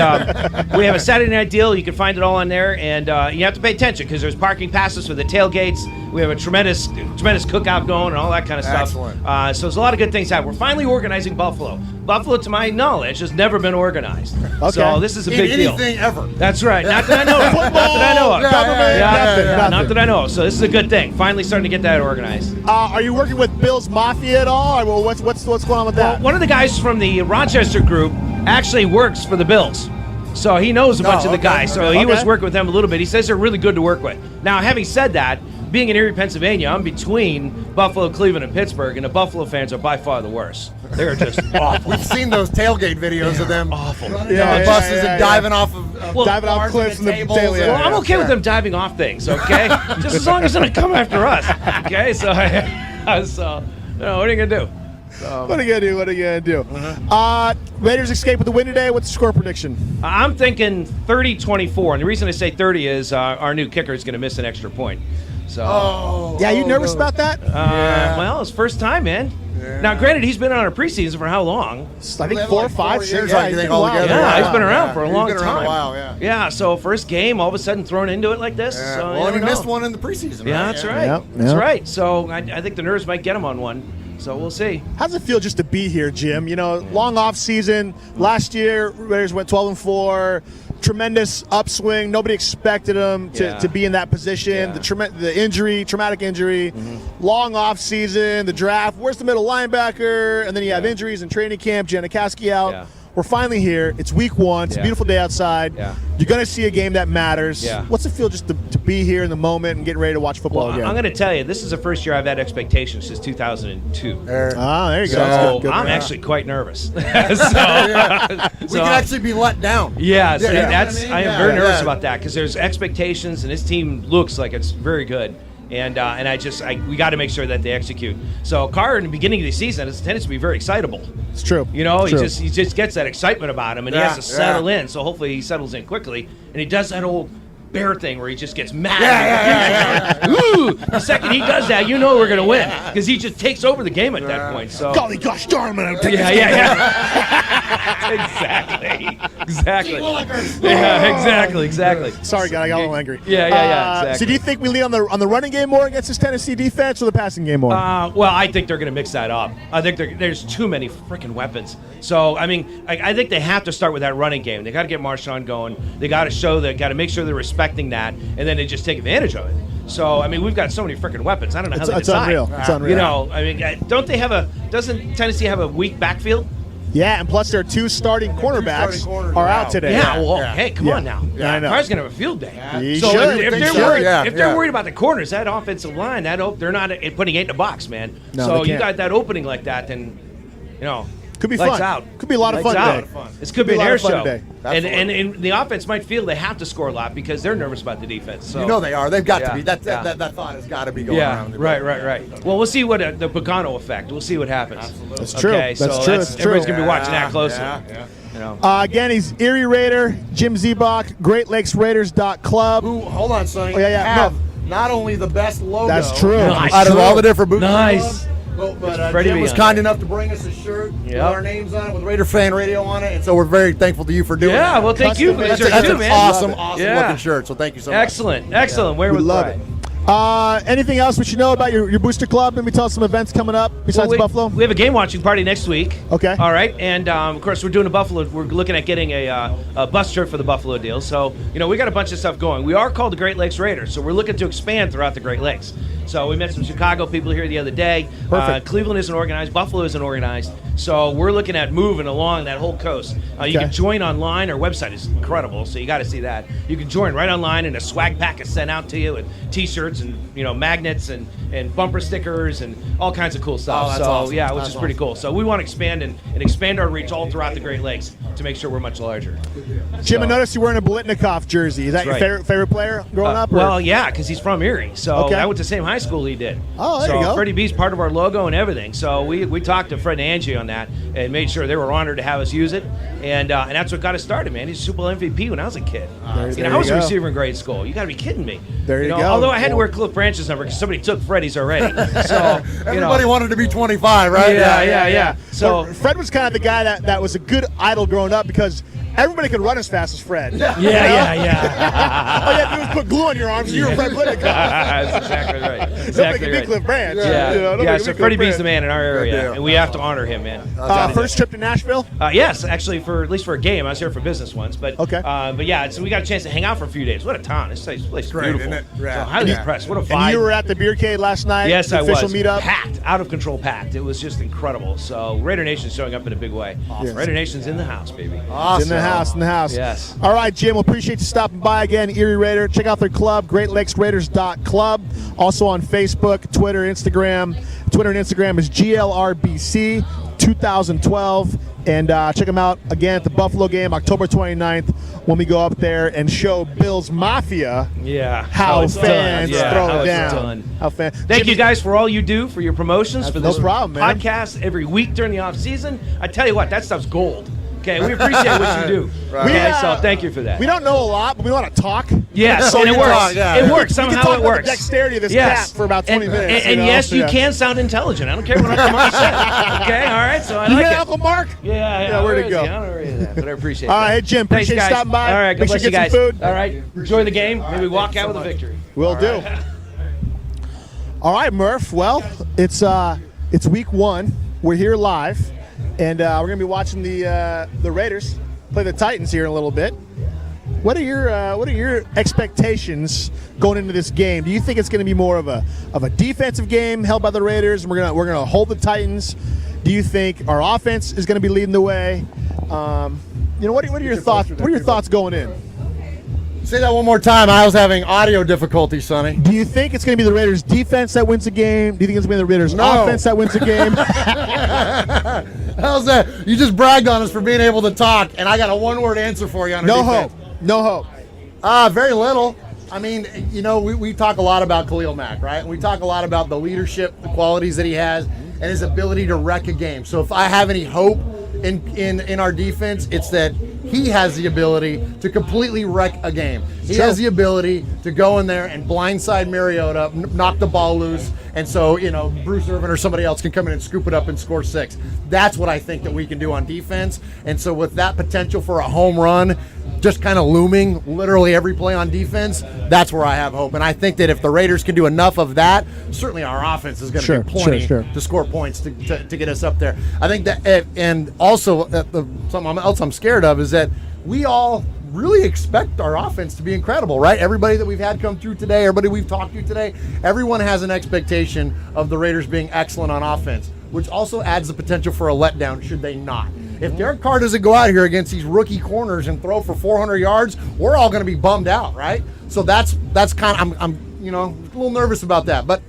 we have a Saturday night deal. You can find it all on there. And you have to pay attention because there's parking passes for the tailgates. We have a tremendous cookout going and all that kind of stuff. Excellent. So there's a lot of good things happening. We're finally organizing Buffalo. Buffalo, to my knowledge, has never been organized. Okay. So this is a big deal. Anything ever. That's right. Not that I know of. Not that I know of. Nothing. Not that I know of. So this is a good thing. Finally starting to get that organized. Are you working with Bill's Mafia at all? Or what's going on with that? Well, one of the guys from the Rochester group actually works for the Bills. So he knows a bunch of the guys. So he was working with them a little bit. He says they're really good to work with. Now, having said that, being in Erie, Pennsylvania, I'm between Buffalo, Cleveland, and Pittsburgh, and the Buffalo fans are by far the worst. They're just awful. We've seen those tailgate videos of them awful. running down buses and diving off of diving off cliffs and the tables. tail. Well, I'm okay with them diving off things, okay? Just as long as they don't come after us, okay? So, what are you going to do? What are you gonna do? Raiders escape with the win today. What's the score prediction? I'm thinking 30-24, and the reason I say 30 is our new kicker is going to miss an extra point. So, you nervous about that? Well, it's first time, man. Yeah. Now, granted, he's been on our preseason for how long? I think 4 or 5 years. Yeah, he's been around for a long time. Around a while, yeah. So first game, all of a sudden thrown into it like this. Yeah. So, well, he missed one in the preseason. Yeah, right? that's right. That's right. So I think the nerves might get him on one. So we'll see. How's it feel just to be here, Jim? Long off season. Last year, Raiders went 12-4. Tremendous upswing. Nobody expected him to be in that position. Yeah. The traumatic injury. Long off season. The draft. Where's the middle linebacker? And then you have injuries in training camp. Janikowski out. Yeah. We're finally here. It's week 1. It's a beautiful day outside. Yeah. You're going to see a game that matters. Yeah. What's it feel just to be here in the moment and getting ready to watch football again? I'm going to tell you, this is the first year I've had expectations since 2002. There you go. So I'm actually quite nervous. We can actually be let down. Yeah, so I am very nervous Yeah. about that because there's expectations, and this team looks like it's very good. And we got to make sure that they execute. So Carr in the beginning of the season has a tendency to be very excitable. It's true. He just gets that excitement about him, and he has to settle in. So hopefully he settles in quickly, and he does that old bear thing where he just gets mad. Ooh, the second he does that, you know we're gonna win because he just takes over the game at that point. So golly gosh darn, man! Exactly. Exactly. Sorry, guy, I got a little angry. Exactly. So do you think we lead on the running game more against this Tennessee defense or the passing game more? Well, I think they're going to mix that up. I think there's too many freaking weapons. So, I mean, I think they have to start with that running game. They got to get Marshawn going. They got to make sure they're respecting that, and then they just take advantage of it. So, I mean, we've got so many freaking weapons. I don't know how they decide. It's unreal. I mean, doesn't Tennessee have a weak backfield? Yeah, and plus their 2 starting cornerbacks are out today. Yeah, well, hey, come on now. Yeah, I know. Carr's going to have a field day. If they're worried about the corners, that offensive line, they're not putting 8 in the box, man. No, so you got that opening like that, then, could be lights fun. out. Could be a lot of fun today. This could be an air show. And the offense might feel they have to score a lot because they're nervous about the defense. So they are. They've got to be. That thought has got to be going around. Right. Well, we'll see what the Pagano effect. We'll see what happens. Absolutely. That's true. Okay, That's true. Everybody's going to be watching that closely. Again, he's Erie Raider, Jim Zbach, GreatLakesRaiders.club. Who? Hold on, Sonny. No. Not only the best logo. That's true. Out of all the different boots. Nice. But Jim was kind enough to bring us a shirt with our names on it, with Raider Fan Radio on it, and so we're very thankful to you for doing that. Yeah, well, thank you for the shirt too, man. Awesome looking shirt, so thank you so much. Excellent. Wear We with love pride. it. Anything else we should know about your booster club? Maybe tell us some events coming up besides Buffalo. We have a game watching party next week. Okay. All right, and of course we're doing a Buffalo. We're looking at getting a bus trip for the Buffalo deal. So we got a bunch of stuff going. We are called the Great Lakes Raiders, so we're looking to expand throughout the Great Lakes. So we met some Chicago people here the other day. Perfect. Cleveland isn't organized. Buffalo isn't organized. So we're looking at moving along that whole coast. You can join online. Our website is incredible, so you got to see that. You can join right online, and a swag pack is sent out to you with T-shirts and magnets and bumper stickers and all kinds of cool stuff. Oh, that's awesome. Yeah, which is pretty cool. So we want to expand and expand our reach all throughout the Great Lakes to make sure we're much larger. Jim, I noticed you're wearing a Blitnikoff jersey. Is that That's your right. favorite player growing up? Or? Well, yeah, because he's from Erie. So Okay. I went to the same high school he did. Oh, there you go. Freddie B's part of our logo and everything. So we talked to Fred and Angie on that and made sure they were honored to have us use it. And that's what got us started, man. He's Super Bowl MVP when I was a kid. I was a receiver in grade school. You got to be kidding me. There you go. Although I had to wear Cliff Branch's number because somebody took Freddie's already. So Everybody wanted to be 25, right? Yeah. So Well, Fred was kind of the guy that was a good idol growing up because everybody could run as fast as Fred. Yeah. All you had to do was put glue on your arms and you were Fred Blitnikoff. That's exactly right. Nobody Exactly can be right. Cliff Branch. Yeah. So Freddie B's the man in our area, deal. and we have to honor him, man. First trip to Nashville? Yes, actually, at least for a game. I was here for business once, but Okay. But yeah, so we got a chance to hang out for a few days. What a town! This place is Great, beautiful. isn't it? Yeah. So highly Yeah. impressed. What a And vibe! you were at the Beercade last night? Yes, the I official was. meetup? Packed, out of control, packed. It was just incredible. So Raider Nation's showing up in a big way. Yes. Raider Nation's in the house, baby. It's in the house. Yes. All right, Jim, we appreciate you stopping by again. Erie Raider. Check out their club, GreatLakesRaiders.club. Also on Facebook, Twitter, Instagram. Twitter and Instagram is GLRBC 2012. And check them out again at the Buffalo game, October 29th, when we go up there and show Bills Mafia Yeah. how it's fans done. Yeah, throw how it it's down. done. How fan- Thank you guys for all you do for your promotions for No this problem, man. podcast every week during the off season. I tell you what, that stuff's gold. Okay, we appreciate what you do. Right. Okay, We, so thank you for that. We don't know a lot, but we want to talk. Yes, So and it you works. talk, yeah. It works. We can Somehow talk it about works. the dexterity of this Yes. cat for about 20 minutes. And you know? yes, you Yeah. can sound intelligent. I don't care what I come on and say. Okay, all right. So I You like got it. Uncle Mark? Yeah. where'd where it is go? he? I don't know where he's at, but I appreciate it. All right, hey, Jim, Thanks, appreciate you guys. stopping by. All right, God Make sure bless you you get guys. some food. All right, enjoy the game. Maybe walk out with a victory. Will do. All right, Murf. Well, it's week one. We're here live, and we're gonna be watching the Raiders play the Titans here in a little bit. What are your expectations going into this game? Do you think it's going to be more of a defensive game held by the Raiders, and we're gonna hold the Titans? Do you think our offense is going to be leading the way? What are your thoughts? What are your thoughts going in? Say that one more time. I was having audio difficulties, Sonny. Do you think it's going to be the Raiders' defense that wins the game? Do you think it's going to be the Raiders' No. offense that wins the game? How's that? You just bragged on us for being able to talk, and I got a one-word answer for you on our No defense. hope. No hope. Very little. I mean, we talk a lot about Khalil Mack, right? And we talk a lot about the leadership, the qualities that he has, and his ability to wreck a game. So if I have any hope in our defense, it's that he has the ability to completely wreck a game. He has the ability to go in there and blindside Mariota, knock the ball loose, and so, Bruce Irvin or somebody else can come in and scoop it up and score 6. That's what I think that we can do on defense. And so with that potential for a home run just kind of looming literally every play on defense, that's where I have hope. And I think that if the Raiders can do enough of that, certainly our offense is going to be plenty to score points to get us up there. I think that, and also something else I'm scared of is that we all really expect our offense to be incredible, right? Everybody that we've had come through today, everybody we've talked to today, everyone has an expectation of the Raiders being excellent on offense, which also adds the potential for a letdown should they not. If Derek Carr doesn't go out here against these rookie corners and throw for 400 yards, we're all going to be bummed out, right? So that's kind of, I'm a little nervous about that. But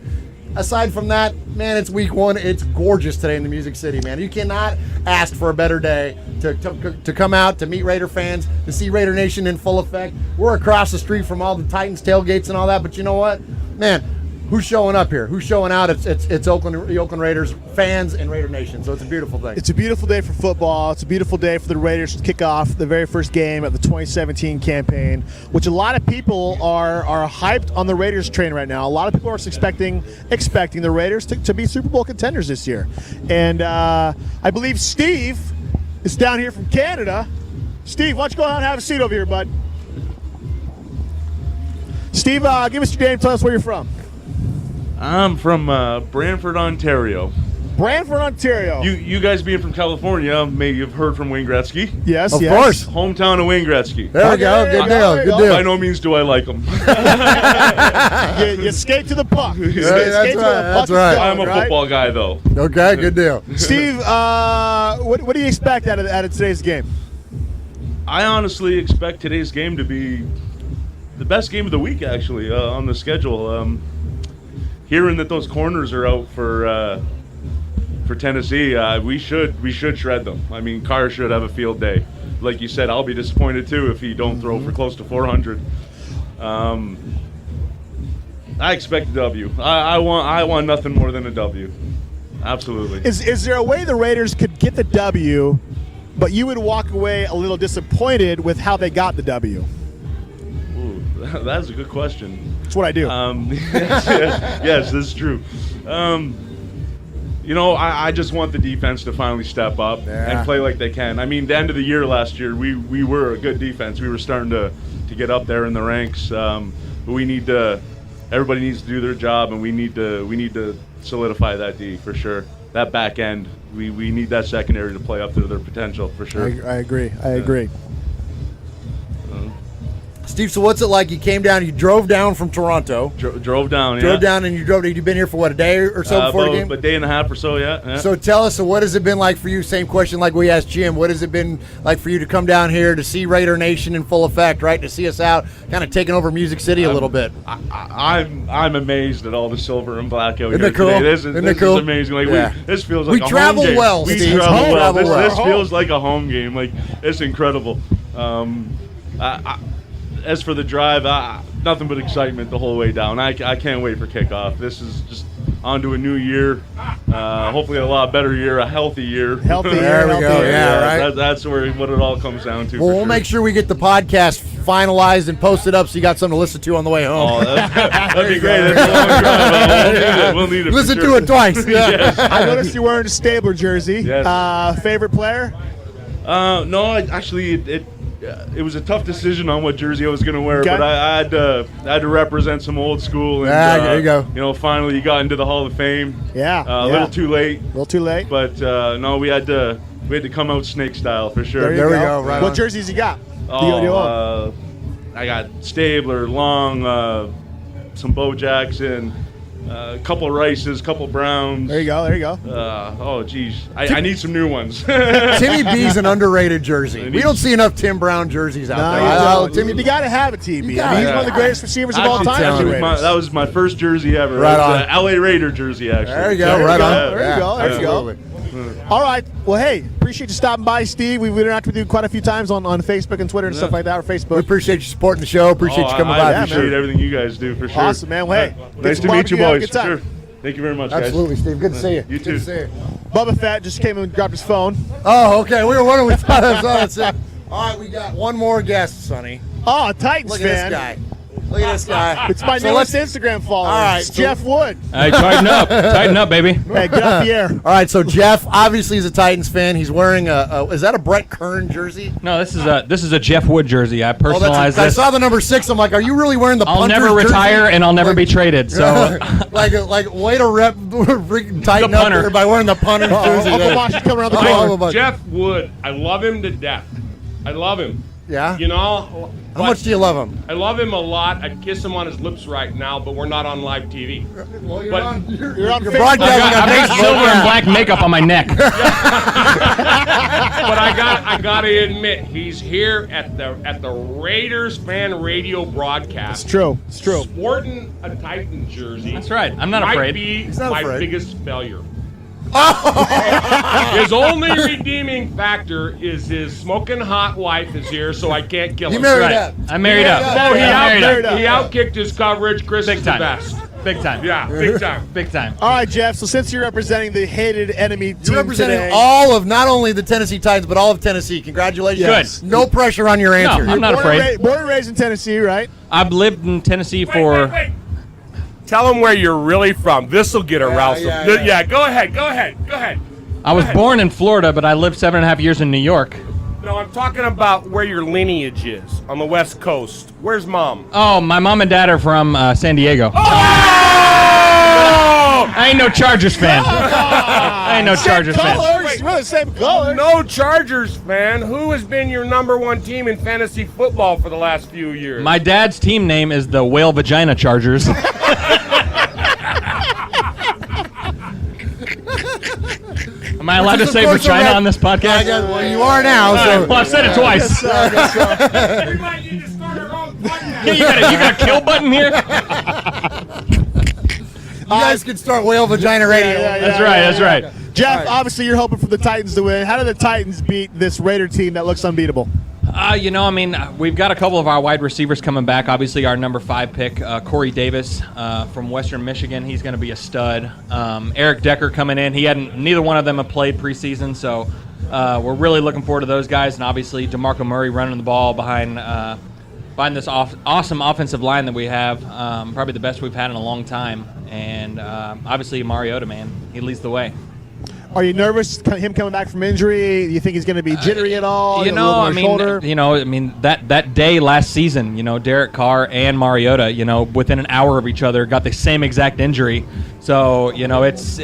aside from that, man, it's week one. It's gorgeous today in the Music City, man. You cannot ask for a better day to come out, to meet Raider fans, to see Raider Nation in full effect. We're across the street from all the Titans tailgates and all that, but you know what? Man, who's showing up here? Who's showing out? It's the Oakland Raiders fans and Raider Nation, so it's a beautiful thing. It's a beautiful day for football. It's a beautiful day for the Raiders to kick off the very first game of the 2017 campaign, which a lot of people are hyped on the Raiders train right now. A lot of people are expecting the Raiders to be Super Bowl contenders this year. And I believe Steve is down here from Canada. Steve, why don't you go out and have a seat over here, bud? Steve, give us your name. Tell us where you're from. I'm from Brantford, Ontario. Brantford, Ontario. You guys being from California, maybe you've heard from Wayne Gretzky. Yes, of course. Hometown of Wayne Gretzky. There we go. Good deal. By no means do I like him. You skate to the puck. That's right. I'm a football guy, though. Okay, good deal. Steve, what do you expect out of today's game? I honestly expect today's game to be the best game of the week, actually, on the schedule. Hearing that those corners are out for Tennessee, we should shred them. I mean, Carr should have a field day. Like you said, I'll be disappointed too if he don't throw for close to 400. I expect a W. I want nothing more than a W. Absolutely. Is there a way the Raiders could get the W, but you would walk away a little disappointed with how they got the W? Ooh, that's a good question. That's what I do. Yes, this is true. I just want the defense to finally step up and play like they can. I mean, the end of the year last year, we were a good defense. We were starting to get up there in the ranks, but we need to. Everybody needs to do their job, and we need to solidify that D for sure. That back end, we need that secondary to play up to their potential for sure. I agree. I agree. Steve, so what's it like? You came down, you drove down from Toronto. Drove down, yeah. Drove down and you've been here for what, a day or so before the game? A day and a half or so, yeah. So tell us, what has it been like for you? Same question like we asked Jim. What has it been like for you to come down here to see Raider Nation in full effect, right? To see us out, kind of taking over Music City a little bit. I'm amazed at all the silver and black out Isn't here it cool? today. This Isn't it cool? is amazing. Like this feels like we a travel home game. well, We Steve. travel well. This Home. feels like a home game. Like, it's incredible. As for the drive, nothing but excitement the whole way down. I can't wait for kickoff. This is just on to a new year. Hopefully a lot better year, a healthy year. There we go. Yeah, right. That's what it all comes down to. Well, we'll make sure we get the podcast finalized and posted up so you got something to listen to on the way home. Oh, that'd be great. That's a long drive. We'll need it. Listen for to sure. it twice. Yes. I noticed you're wearing a Stabler jersey. Yes. Favorite player? No, it was a tough decision on what jersey I was going to wear, Okay. but I had to represent some old school. And, there you go. Finally you got into the Hall of Fame. Yeah. A little too late. But no, we had to come out snake style for sure. There we go. Right what on. jerseys you got? I got Stabler, Long, some Bo Jackson, a couple Rices, couple Browns. There you go. Oh, geez. I need some new ones. Timmy B's an underrated jersey. We don't see enough Tim Brown jerseys out there. You got to have a TB. He's one of the greatest receivers of all time. That was my first jersey ever. Right on. LA Raider jersey, actually. There you go. Right on. There you go. All right. Well, hey, appreciate you stopping by, Steve. We've interacted with you quite a few times on Facebook and Twitter and stuff like that, or Facebook. We appreciate you supporting the show. Appreciate you coming by. I appreciate everything you guys do, for sure. Awesome, man. Well, hey, nice to meet you, boys. Good time. Sure. Thank you very much, guys. Absolutely, Steve. Good to see you. You too. Good to see you. Bubba Fett just came and grabbed his phone. Oh, okay. We were wondering. We thought that's it. All right, we got one more guest, Sonny. Oh, a Titans Look fan. at this guy. Look at this guy. It's my newest Instagram follower. All right, it's Jeff Wood. Hey, tighten up. Tighten up, baby. Hey, get off the air. All right, so Jeff obviously is a Titans fan. He's wearing is that a Brett Kern jersey? No, this is a Jeff Wood jersey. I personalized I this. saw the number 6. I'm like, are you really wearing the I'll punter's never retire jersey? and I'll never be traded. So like way to tighten up there by wearing the punter's jersey. Uncle Mosh is coming around the corner. Jeff Wood, I love him to death. I love him. Yeah? You know? How much do you love him? I love him a lot. I'd kiss him on his lips right now, but we're not on live TV. Well, you're But- on Facebook. broadcasting on I've got Facebook. silver and black makeup on my neck. But I gotta admit, he's here at the Raiders fan radio broadcast. It's true. It's true. Sporting a Titan jersey. That's right. I'm not might afraid. be not my afraid. biggest failure. His only redeeming factor is his smoking hot wife is here, so I can't kill him. You married Right. up. I'm married up. Oh, he married up. outkicked his coverage. Chris Big is the time. best. Big time. Yeah, big time. Big time. All right, Jeff. So since you're representing the hated enemy team You're representing today, all of not only the Tennessee Titans, but all of Tennessee. Congratulations. Good. No pressure on your answer. I'm not born afraid. and raised in Tennessee, right? I've lived in Tennessee for. Wait. Tell them where you're really from. This will get arousal. yeah. Go ahead. I was born in Florida, but I lived 7.5 years in New York. No, I'm talking about where your lineage is on the West Coast. Where's Mom? Oh, my mom and dad are from San Diego. I ain't no Chargers fan. I ain't no Chargers fan. Colors. We're the same color. No Chargers fan. Who has been your #1 team in fantasy football for the last few years? My dad's team name is the Whale Vagina Chargers. Am I allowed to say vagina on this podcast? Well, you are now. So. Well, I've said it twice. We might need to start our own podcast. Yeah, you got a kill button here? You guys can start Whale Vagina Radio. That's right. Jeff, obviously you're hoping for the Titans to win. How do the Titans beat this Raider team that looks unbeatable? We've got a couple of our wide receivers coming back. Obviously, our number 5 pick, Corey Davis from Western Michigan. He's going to be a stud. Eric Decker coming in. Neither one of them have played preseason, so we're really looking forward to those guys. And obviously, DeMarco Murray running the ball behind this awesome offensive line that we have. Probably the best we've had in a long time. And obviously, Mariota, man, he leads the way. Are you nervous him coming back from injury? Do you think he's going to be jittery at all? That day last season, Derek Carr and Mariota, within an hour of each other, got the same exact injury. So, it's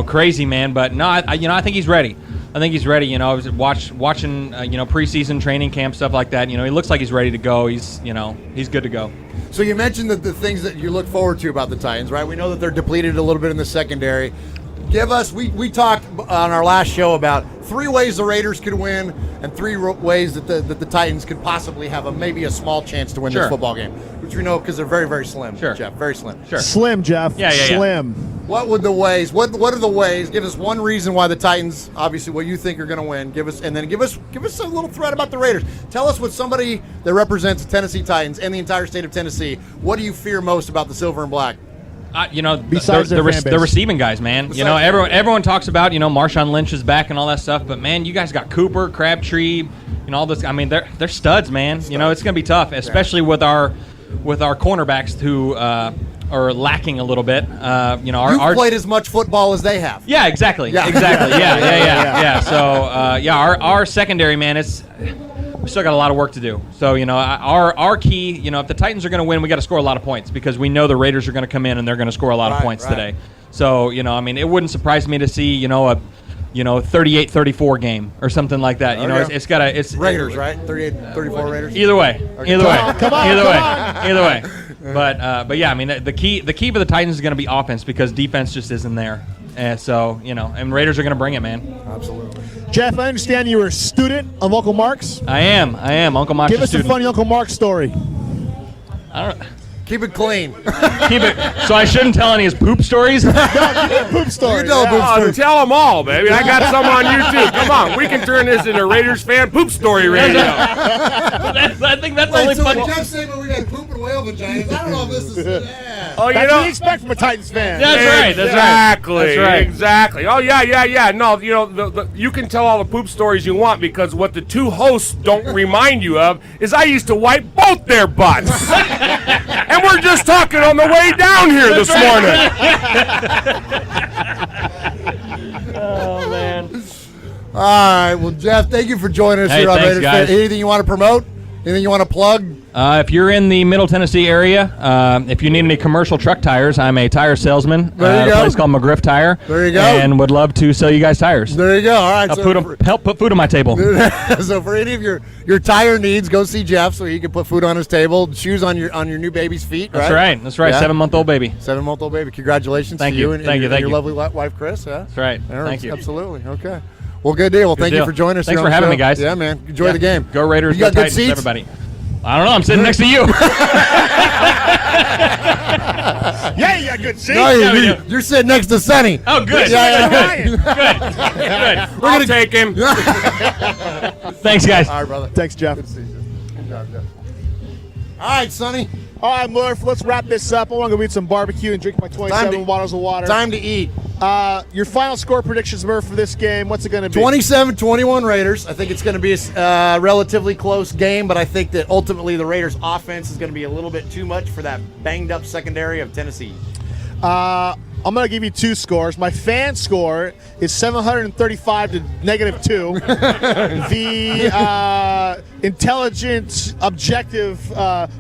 crazy, man. But no, I think he's ready. I think he's ready. I was watching preseason training camp, stuff like that. He looks like he's ready to go. He's good to go. So you mentioned the things that you look forward to about the Titans, right? We know that they're depleted a little bit in the secondary. Give us, we talked on our last show about 3 ways the Raiders could win and 3 ways that the Titans could possibly have maybe a small chance to win this football game, which we know because they're very, very slim, Jeff, very slim. Sure. Slim, Jeff. Yeah. Slim. What would the ways, what are the ways? Give us one reason why the Titans, obviously what you think are going to win. Give us a little thread about the Raiders. Tell us what somebody that represents the Tennessee Titans and the entire state of Tennessee, what do you fear most about the silver and black? Besides the receiving guys, man. Everyone talks about, Marshawn Lynch is back and all that stuff, but man, you guys got Cooper, Crabtree, all this. I mean, they're studs, man. It's going to be tough, especially with our cornerbacks who are lacking a little bit. You've played as much football as they have. Yeah, exactly. Yeah. Exactly. Yeah. So our secondary, man, we still got a lot of work to do. So, our key, if the Titans are going to win, we got to score a lot of points because we know the Raiders are going to come in and they're going to score a lot of points today. So, it wouldn't surprise me to see, a 38-34 game or something like that. It's Raiders, right? 38-34 Raiders. Either way. Okay. Either way. But yeah, the key for the Titans is going to be offense because defense just isn't there. And so, and Raiders are going to bring it, man. Absolutely. Jeff, I understand you were a student of Uncle Mark's. I am. Uncle Mark's. Give us a funny Uncle Mark story. I don't. Keep it clean. Keep it. So I shouldn't tell any of his poop stories? No, poop stories. Tell them all, baby. I got some on YouTube. Come on. We can turn this into Raiders fan poop story radio. I think that's only so funny. Jeff said we got poop and whale vaginas. I don't know if this is... Yeah. Oh, that's what you expect from a Titans fan. That's right. Exactly. Oh, yeah. No, you can tell all the poop stories you want because what the 2 hosts don't remind you of is I used to wipe both their butts. And we're just talking on the way down here this morning. Oh, man. All right. Well, Jeff, thank you for joining us here on Raiders Fan. Anything you want to promote? Anything you want to plug? If you're in the Middle Tennessee area, if you need any commercial truck tires, I'm a tire salesman at a place called McGriff Tire. There you go. And would love to sell you guys tires. There you go. All right. Help put food on my table. So for any of your tire needs, go see Jeff so he can put food on his table, shoes on your new baby's feet. Right? That's right. Yeah. 7-month-old baby. 7-month-old baby. Congratulations to you and your lovely wife, Chris. Yeah. That's right. Thank you. Absolutely. Okay. Well, good deal. Well, thank you for joining us. Thanks for having me, guys. Yeah, man. Enjoy the game. Go Raiders. You got go good Titans, seats? everybody. I don't know. I'm sitting next to you. Yeah, you got good seats. No, you're sitting next to Sonny. Oh, good. Good. I'll take him. Thanks, guys. All right, brother. Thanks, Jeff. Good to see you. Good job, Jeff. All right, Sonny. All right, Murf, let's wrap this up. I want to go eat some barbecue and drink my 27 bottles of water. Time to eat. Your final score predictions, Murf, for this game, what's it going to be? 27-21 Raiders. I think it's going to be a relatively close game, but I think that ultimately the Raiders' offense is going to be a little bit too much for that banged-up secondary of Tennessee. I'm going to give you 2 scores. My fan score is 735 to -2. The intelligent, objective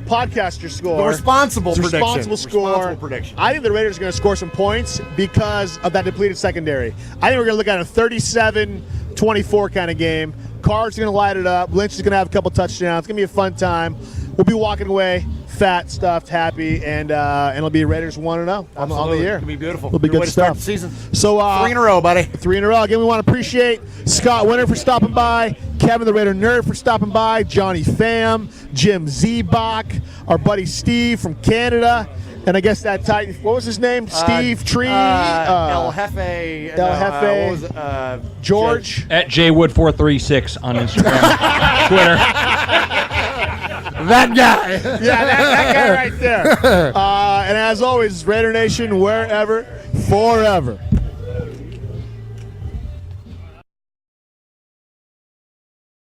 podcaster score. The responsible prediction. Responsible score. Responsible prediction. I think the Raiders are going to score some points because of that depleted secondary. I think we're going to look at a 37-24 kind of game. Carr's going to light it up. Lynch is going to have a couple touchdowns. It's going to be a fun time. We'll be walking away fat, stuffed, happy, and it'll be Raiders 1-0 on the year. It'll be beautiful. It'll be good way to stuff. start the season. So 3 in a row, buddy. 3 in a row. Again, we want to appreciate Scott Winter for stopping by, Kevin the Raider Nerd for stopping by, Johnny Faam, Jim Zbach, our buddy Steve from Canada, and I guess that tight. What was his name? Steve Tree. El Jefe. What was it? George. At jwood436 on Instagram, Twitter. That guy. Yeah, that guy right there. And as always, Raider Nation, wherever, forever.